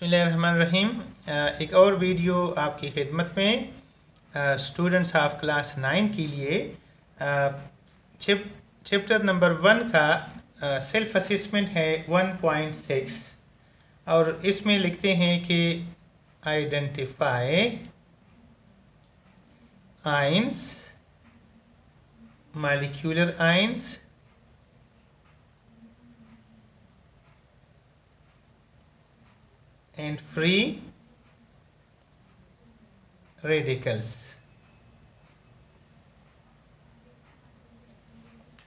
बिस्मिल्लाहिर्रहमानिर्रहीम। एक और वीडियो आपकी खिदमत में स्टूडेंट्स ऑफ क्लास 9 के लिए चैप्टर नंबर 1 का सेल्फ असेसमेंट है 1.6 और इसमें लिखते हैं कि identify ions, molecular ions and free radicals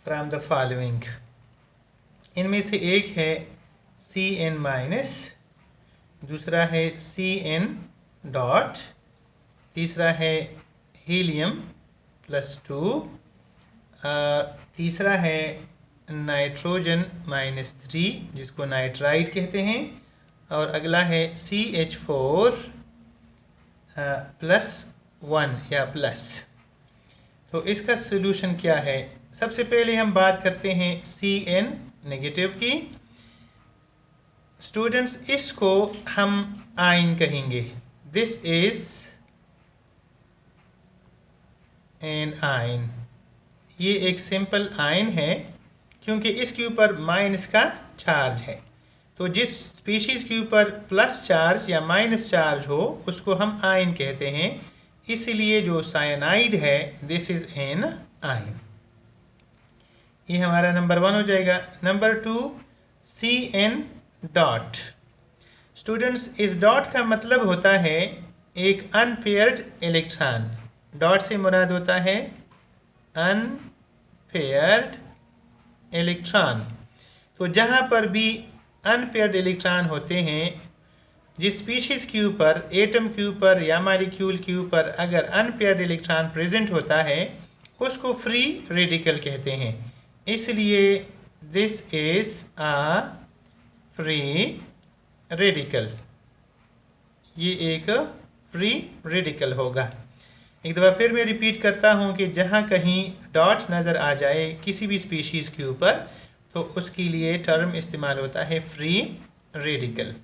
from the following। इनमें से एक है Cn माइनस, दूसरा है Cn डॉट, तीसरा है हीलियम +2, तीसरा है नाइट्रोजन -3 जिसको नाइट्राइड कहते हैं, और अगला है CH4 +1 या प्लस। तो इसका सोल्यूशन क्या है? सबसे पहले हम बात करते हैं Cn नेगेटिव की। स्टूडेंट्स, इसको हम आयन कहेंगे। This is an ion. ये एक सिंपल आयन है क्योंकि इसके ऊपर माइनस का चार्ज है। तो जिस स्पीशीज के ऊपर प्लस चार्ज या माइनस चार्ज हो उसको हम आयन कहते हैं। इसलिए जो साइनाइड है दिस इज एन आयन। ये हमारा नंबर 1 हो जाएगा। Number 2 Cn dot. स्टूडेंट्स, इस डॉट का मतलब होता है एक अनपेयर्ड इलेक्ट्रॉन। डॉट से मुराद होता है अनपेयर्ड इलेक्ट्रॉन। तो जहाँ पर भी अनपेयर्ड इलेक्ट्रॉन होते हैं, जिस स्पीशीज के ऊपर, एटम के ऊपर या मॉलिक्यूल के ऊपर अगर अनपेयर्ड इलेक्ट्रॉन प्रेजेंट होता है उसको फ्री रेडिकल कहते हैं। इसलिए this is a free radical. ये एक फ्री रेडिकल होगा। एक दफ़ा फिर मैं रिपीट करता हूँ कि जहाँ कहीं डॉट नज़र आ जाए किसी भी स्पीशीज़ के ऊपर तो उसके लिए टर्म इस्तेमाल होता है फ्री रेडिकल।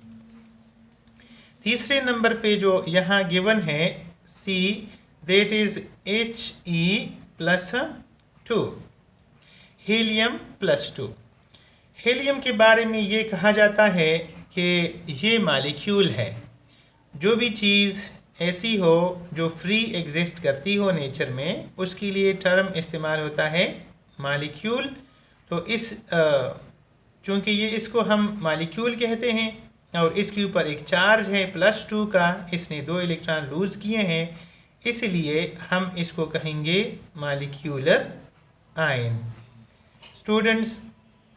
तीसरे नंबर पे जो यहाँ गिवन है C, that is He+2, helium +2। Helium के बारे में ये कहा जाता है कि ये मॉलिक्यूल है। जो भी चीज़ ऐसी हो जो फ्री एग्जिस्ट करती हो नेचर में, उसके लिए टर्म इस्तेमाल होता है मॉलिक्यूल। तो इस चूँकि ये इसको हम मॉलिक्यूल कहते हैं और इसके ऊपर एक चार्ज है +2 का, इसने 2 इलेक्ट्रॉन लूज़ किए हैं, इसलिए हम इसको कहेंगे मॉलिक्यूलर आयन। स्टूडेंट्स,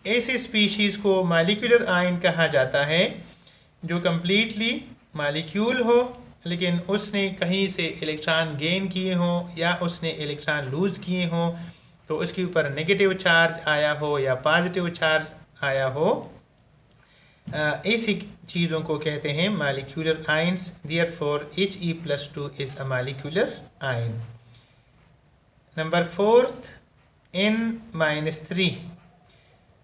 ऐसे स्पीशीज़ को मॉलिक्यूलर आयन कहा जाता है जो कम्प्लीटली मॉलिक्यूल हो लेकिन उसने कहीं से इलेक्ट्रॉन गेन किए हों या उसने इलेक्ट्रॉन लूज़ किए हों, तो उसके ऊपर नेगेटिव चार्ज आया हो या पॉजिटिव चार्ज आया हो। ऐसी चीज़ों को कहते हैं molecular ions. Therefore He+2 is a molecular ion. Number 4 N-3,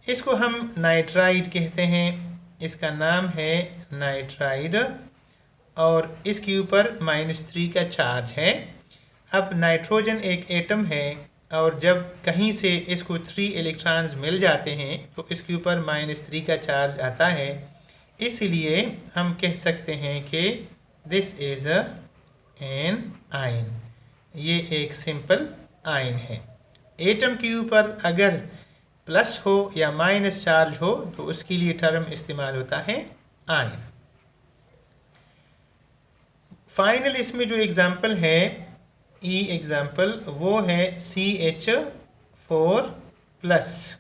इसको हम नाइट्राइड कहते हैं। इसका नाम है नाइट्राइड और इसके ऊपर -3 का चार्ज है। अब नाइट्रोजन एक एटम है और जब कहीं से इसको 3 इलेक्ट्रॉन्स मिल जाते हैं तो इसके ऊपर -3 का चार्ज आता है। इसलिए हम कह सकते हैं कि दिस इज एन आयन। ये एक सिंपल आयन है। एटम के ऊपर अगर प्लस हो या माइनस चार्ज हो तो उसके लिए टर्म इस्तेमाल होता है आयन। फाइनल इसमें जो एग्जाम्पल है एग्जाम्पल वो है CH4+।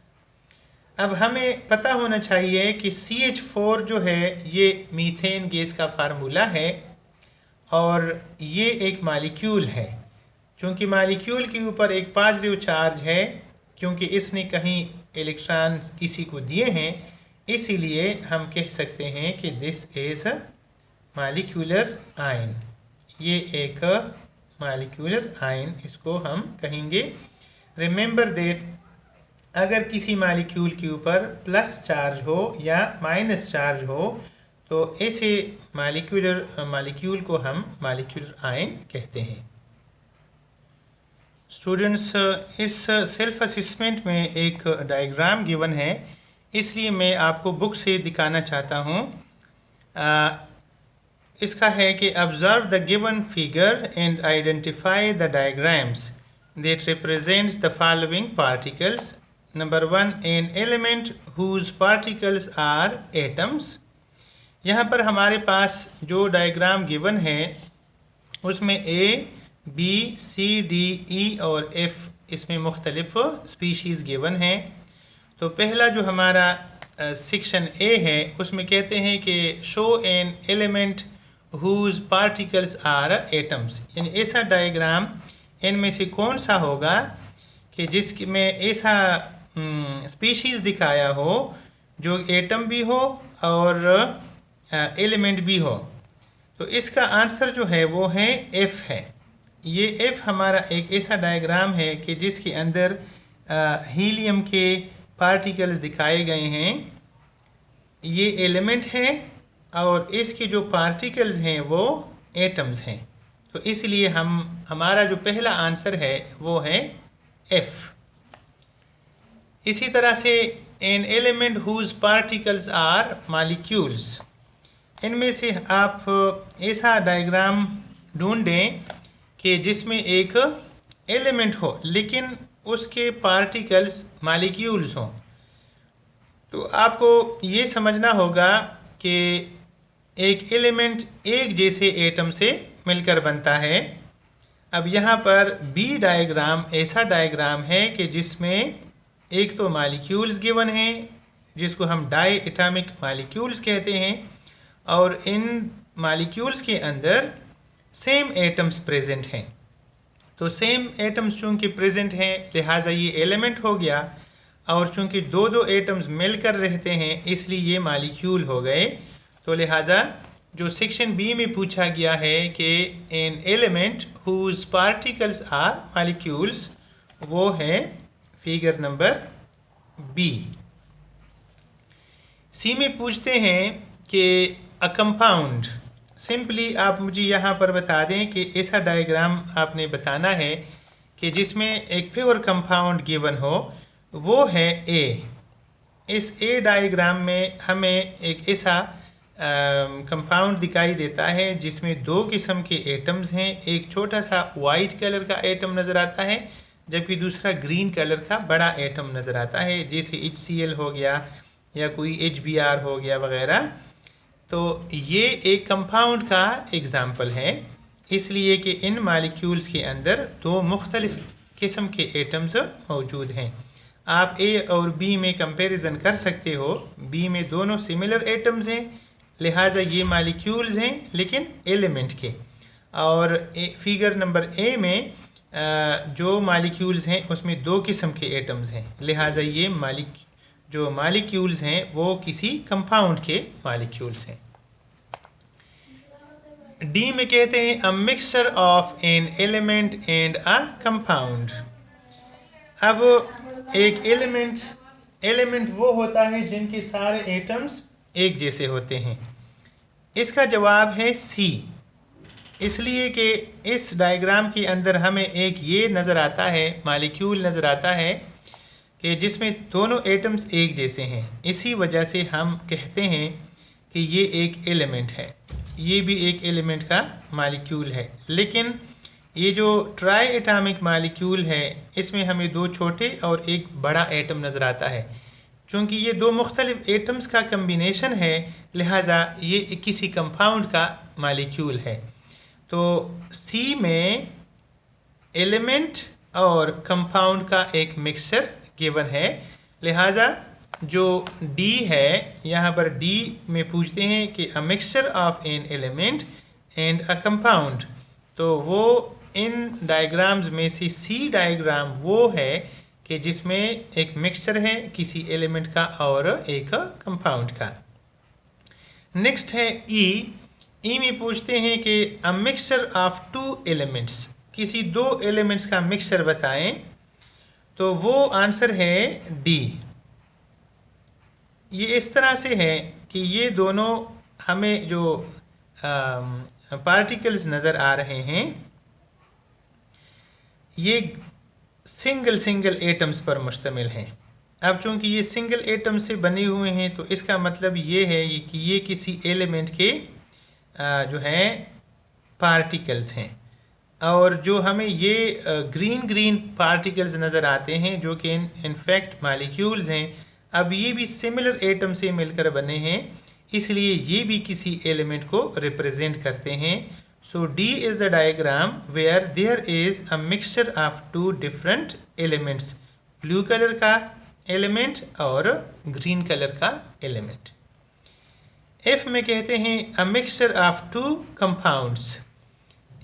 अब हमें पता होना चाहिए कि CH4 जो है ये मीथेन गैस का फार्मूला है और ये एक मॉलिक्यूल है। क्योंकि मॉलिक्यूल के ऊपर एक पॉजिटिव चार्ज है क्योंकि इसने कहीं इलेक्ट्रॉन किसी को दिए हैं, इसीलिए हम कह सकते हैं कि दिस इज मॉलिक्यूलर आयन। ये एक मॉलिक्यूलर आयन इसको हम कहेंगे। रिमेंबर दैट अगर किसी मॉलिक्यूल के ऊपर प्लस चार्ज हो या माइनस चार्ज हो तो ऐसे मालिक्यूल को हम मालिक्यूलर आयन कहते हैं। स्टूडेंट्स, इस सेल्फ असेसमेंट में एक डायग्राम गिवन है, इसलिए मैं आपको बुक से दिखाना चाहता हूँ। इसका है कि observe the given figure and identify the diagrams that represents the following particles. Number 1, an element whose particles are atoms. यहाँ पर हमारे पास जो डायग्राम गिवन है उसमें A, B, C, D, E और F इसमें मुख्तलिफ स्पीशीज़ गिवन हैं। तो पहला जो हमारा सेक्शन A है उसमें कहते हैं कि show an element whose particles are atoms, यानी ऐसा डायग्राम इनमें से कौन सा होगा कि जिसमें ऐसा स्पीशीज़ दिखाया हो जो एटम भी हो और एलिमेंट भी हो। तो इसका आंसर जो है वो है एफ है। ये एफ हमारा एक ऐसा डायग्राम है कि जिसके अंदर हीलियम के पार्टिकल्स दिखाए गए हैं। ये एलिमेंट है और इसके जो पार्टिकल्स हैं वो एटम्स हैं। तो इसलिए हमारा जो पहला आंसर है वो है एफ। इसी तरह से an element whose particles are molecules, इनमें से आप ऐसा डायग्राम ढूंढें कि जिसमें एक एलिमेंट हो लेकिन उसके पार्टिकल्स मॉलिक्यूल्स हों। तो आपको ये समझना होगा कि एक एलिमेंट एक जैसे एटम से मिलकर बनता है। अब यहाँ पर बी डायग्राम ऐसा डायग्राम है कि जिसमें एक तो मॉलिक्यूल्स गिवन हैं जिसको हम डाई एटॉमिक मॉलिक्यूल्स कहते हैं और इन मॉलिक्यूल्स के अंदर सेम एटम्स प्रेजेंट हैं। तो सेम एटम्स चूँकि प्रेजेंट हैं लिहाजा ये एलिमेंट हो गया और चूँकि दो दो एटम्स मिलकर रहते हैं इसलिए ये मॉलिक्यूल हो गए। तो लिहाजा जो सेक्शन बी में पूछा गया है कि an element whose particles are molecules, वो है फिगर नंबर बी। सी में पूछते हैं कि अ कंपाउंड। सिंपली आप मुझे यहाँ पर बता दें कि ऐसा डायग्राम आपने बताना है कि जिसमें एक प्योर कंपाउंड गिवन हो, वो है ए। इस ए डायग्राम में हमें एक ऐसा कंपाउंड दिखाई देता है जिसमें दो किस्म के एटम्स हैं। एक छोटा सा वाइट कलर का एटम नज़र आता है जबकि दूसरा ग्रीन कलर का बड़ा एटम नज़र आता है, जैसे HCl हो गया या कोई HBr हो गया वगैरह। तो ये एक कंपाउंड का एग्ज़ाम्पल है, इसलिए कि इन मॉलिक्यूल्स के अंदर दो मुख्तलिफ किस्म के एटम्स मौजूद हैं। आप ए और बी में कंपैरिजन कर सकते हो। बी में दोनों सिमिलर एटम्स हैं लिहाजा ये मॉलिक्यूल्स हैं लेकिन एलिमेंट के, और फिगर नंबर ए में जो मॉलिक्यूल्स हैं उसमें दो किस्म के एटम्स हैं लिहाजा ये जो मॉलिक्यूल्स हैं वो किसी कंपाउंड के मॉलिक्यूल्स हैं। डी में कहते हैं a mixture of an element and a compound. अब एक एलिमेंट वो होता है जिनके सारे एटम्स एक जैसे होते हैं। इसका जवाब है सी, इसलिए कि इस डायग्राम के अंदर हमें एक ये नज़र आता है, मॉलिक्यूल नज़र आता है कि जिसमें दोनों एटम्स एक जैसे हैं। इसी वजह से हम कहते हैं कि ये एक एलिमेंट है। ये भी एक एलिमेंट का मॉलिक्यूल है, लेकिन ये जो ट्राई एटॉमिक मॉलिक्यूल है इसमें हमें दो छोटे और एक बड़ा एटम नज़र आता है। चूँकि ये दो मुख्तलिफ एटम्स का कम्बिनेशन है लिहाजा ये किसी कंपाउंड का मॉलिक्यूल है। तो सी में एलिमेंट और कंपाउंड का एक मिक्सचर गिवन है, लिहाजा जो डी है यहाँ पर डी में पूछते हैं कि अ mixture of an element and a compound. तो वो इन डायग्राम्स में से सी डायग्राम वो है कि जिसमें एक मिक्सचर है किसी एलिमेंट का और एक कंपाउंड का। नेक्स्ट है ई में पूछते हैं कि अ मिक्सचर ऑफ टू एलिमेंट्स, किसी दो एलिमेंट्स का मिक्सचर बताएं। तो वो आंसर है डी। ये इस तरह से है कि ये दोनों हमें जो पार्टिकल्स नज़र आ रहे हैं ये सिंगल एटम्स पर मुश्तमिल हैं। अब चूंकि ये सिंगल एटम से बने हुए हैं तो इसका मतलब ये है कि ये किसी एलिमेंट के जो हैं पार्टिकल्स हैं। और जो हमें ये ग्रीन पार्टिकल्स नज़र आते हैं जो कि इनफैक्ट मालिक्यूल्स हैं, अब ये भी सिमिलर एटम से मिलकर बने हैं, इसलिए ये भी किसी एलिमेंट को रिप्रेजेंट करते हैं। So D is the diagram where there is a mixture of two different elements, blue colour का एलिमेंट और ग्रीन कलर का एलिमेंट। एफ में कहते हैं a mixture of two compounds.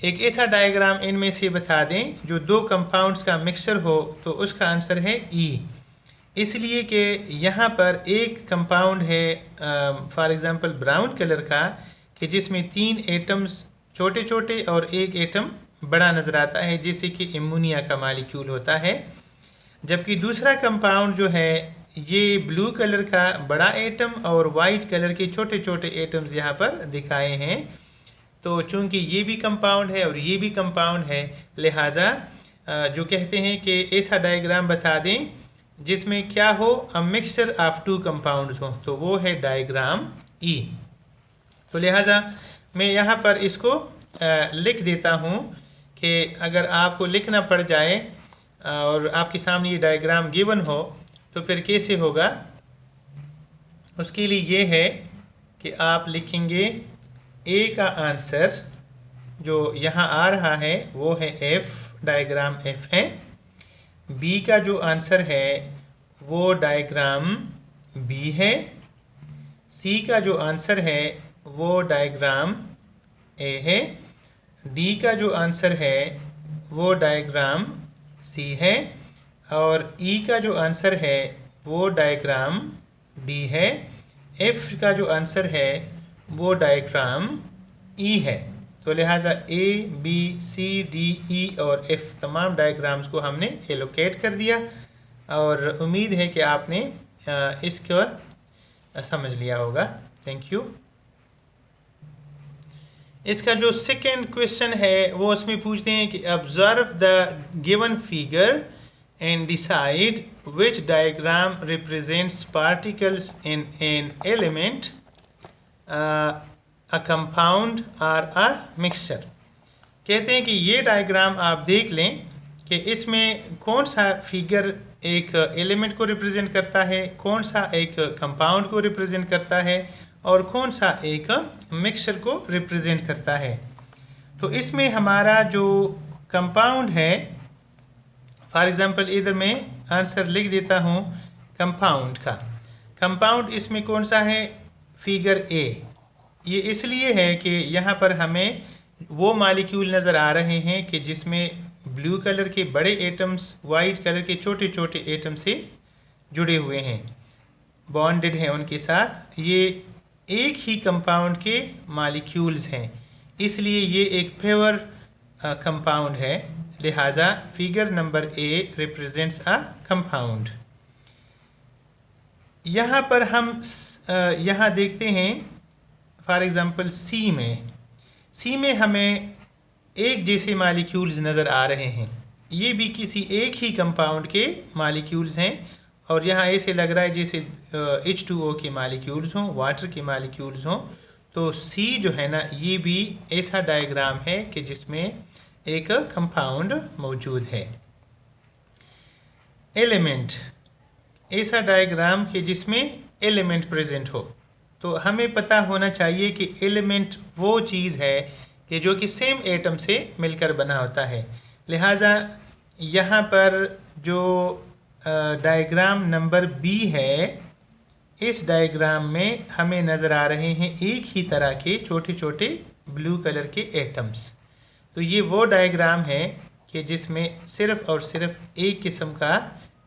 एक ऐसा डायग्राम इनमें से बता दें जो दो कंपाउंड्स का मिक्सचर हो, तो उसका आंसर है ई। इसलिए कि यहाँ पर एक कंपाउंड है फॉर एग्जांपल ब्राउन कलर का, कि जिसमें 3 एटम्स छोटे छोटे और एक एटम बड़ा नज़र आता है, जैसे कि एमोनिया का मालिक्यूल होता है। जबकि दूसरा कंपाउंड जो है ये ब्लू कलर का बड़ा एटम और वाइट कलर के छोटे छोटे एटम्स यहाँ पर दिखाए हैं। तो चूंकि ये भी कंपाउंड है और ये भी कंपाउंड है, लिहाजा जो कहते हैं कि ऐसा डायग्राम बता दें जिसमें क्या हो, अ मिक्सचर ऑफ टू कंपाउंड्स हो, तो वो है डायग्राम ई। तो लिहाजा मैं यहाँ पर इसको लिख देता हूँ कि अगर आपको लिखना पड़ जाए और आपके सामने ये डायग्राम गिवन हो तो फिर कैसे होगा। उसके लिए ये है कि आप लिखेंगे ए का आंसर जो यहाँ आ रहा है वो है एफ, डायग्राम एफ है। बी का जो आंसर है वो डायग्राम बी है। सी का जो आंसर है वो डायग्राम ए है। डी का जो आंसर है वो डायग्राम सी है। और ई का जो आंसर है वो डायग्राम डी है। एफ का जो आंसर है वो डायग्राम ई है। तो लिहाजा ए, बी, सी, डी, ई और एफ तमाम डायग्राम्स को हमने एलोकेट कर दिया और उम्मीद है कि आपने इसको समझ लिया होगा। Thank you. इसका जो सेकेंड क्वेश्चन है वो उसमें पूछते हैं कि observe the given figure and decide which diagram represents particles in an element, a compound or a mixture। कहते हैं कि ये डायग्राम आप देख लें कि इसमें कौन सा फिगर एक एलिमेंट को रिप्रेजेंट करता है, कौन सा एक कंपाउंड को रिप्रेजेंट करता है और कौन सा एक मिक्सचर को रिप्रेजेंट करता है। तो इसमें हमारा जो कंपाउंड है, फॉर एग्जांपल इधर मैं आंसर लिख देता हूँ कंपाउंड का। कंपाउंड इसमें कौन सा है, फिगर ए। ये इसलिए है कि यहाँ पर हमें वो मालिक्यूल नज़र आ रहे हैं कि जिसमें ब्लू कलर के बड़े एटम्स वाइट कलर के छोटे छोटे एटम से जुड़े हुए हैं, बॉन्डेड हैं उनके साथ। ये एक ही कंपाउंड के मालिक्यूल्स हैं, इसलिए ये एक प्योर कंपाउंड है। लिहाजा figure number A represents a compound. यहाँ पर हम यहाँ देखते हैं फॉर एग्जांपल सी में हमें एक जैसे मालिक्यूल्स नज़र आ रहे हैं। ये भी किसी एक ही कंपाउंड के मालिक्यूल्स हैं और यहाँ ऐसे लग रहा है जैसे H2O के मालिक्यूल्स हों, वाटर के मालिक्यूल्स हों। तो सी जो है ना, ये भी ऐसा डायग्राम है कि जिसमें एक कंपाउंड मौजूद है। एलिमेंट, ऐसा डायग्राम कि जिसमें एलिमेंट प्रेजेंट हो। तो हमें पता होना चाहिए कि एलिमेंट वो चीज़ है कि जो कि सेम एटम से मिलकर बना होता है। लिहाजा यहाँ पर जो डायग्राम नंबर बी है, इस डायग्राम में हमें नज़र आ रहे हैं एक ही तरह के छोटे छोटे ब्लू कलर के एटम्स। तो ये वो डायग्राम है कि जिसमें सिर्फ़ और सिर्फ एक किस्म का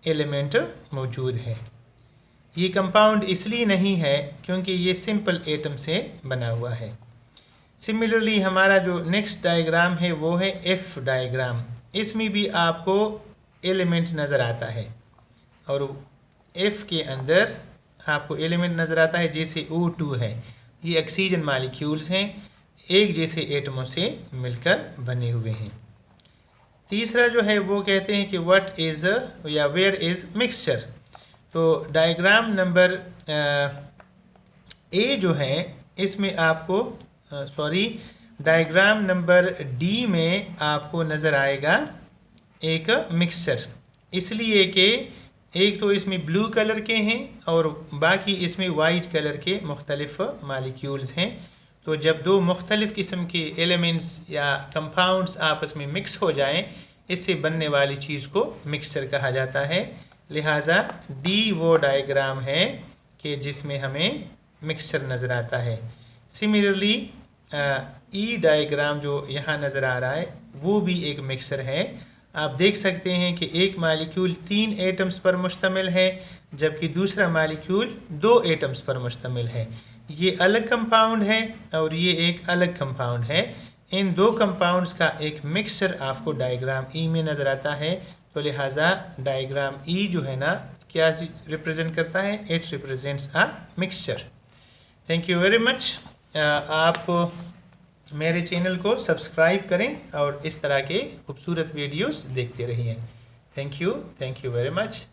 एलिमेंट मौजूद है। ये कंपाउंड इसलिए नहीं है क्योंकि ये सिंपल एटम से बना हुआ है। सिमिलरली हमारा जो नेक्स्ट डायग्राम है वो है एफ डायग्राम। इसमें भी आपको एलिमेंट नज़र आता है और एफ के अंदर आपको एलिमेंट नज़र आता है जैसे O2 है। ये ऑक्सीजन मालिक्यूल्स हैं, एक जैसे एटमों से मिलकर बने हुए हैं। तीसरा जो है वो कहते हैं कि व्हाट इज़ या वेयर इज़ मिक्सचर। तो डायग्राम नंबर ए जो है इसमें आपको डायग्राम नंबर डी में आपको नज़र आएगा एक मिक्सचर, इसलिए कि एक तो इसमें ब्लू कलर के हैं और बाकी इसमें वाइट कलर के मुख्तलिफ मालिक्यूल्स हैं। तो जब दो मुख्तलिफ किस्म के एलिमेंट्स या कंपाउंड्स आपस में मिक्स हो जाएं, इससे बनने वाली चीज़ को मिक्सचर कहा जाता है। लिहाजा डी वो डायग्राम है कि जिसमें हमें मिक्सचर नज़र आता है। सिमिलरली ई डायग्राम जो यहाँ नज़र आ रहा है वो भी एक मिक्सचर है। आप देख सकते हैं कि एक मालिक्यूल 3 एटम्स पर मुश्तमिल है जबकि दूसरा मालिक्यूल 2 एटम्स पर मुश्तमिल है। ये अलग कंपाउंड है और ये एक अलग कंपाउंड है। इन दो कंपाउंड्स का एक मिक्सचर आपको डायग्राम ई में नज़र आता है। तो लिहाजा डायग्राम ई जो है ना क्या रिप्रेजेंट करता है? It represents a mixture. Thank you very much. आप मेरे चैनल को सब्सक्राइब करें और इस तरह के खूबसूरत वीडियोस देखते रहिए। Thank you very much.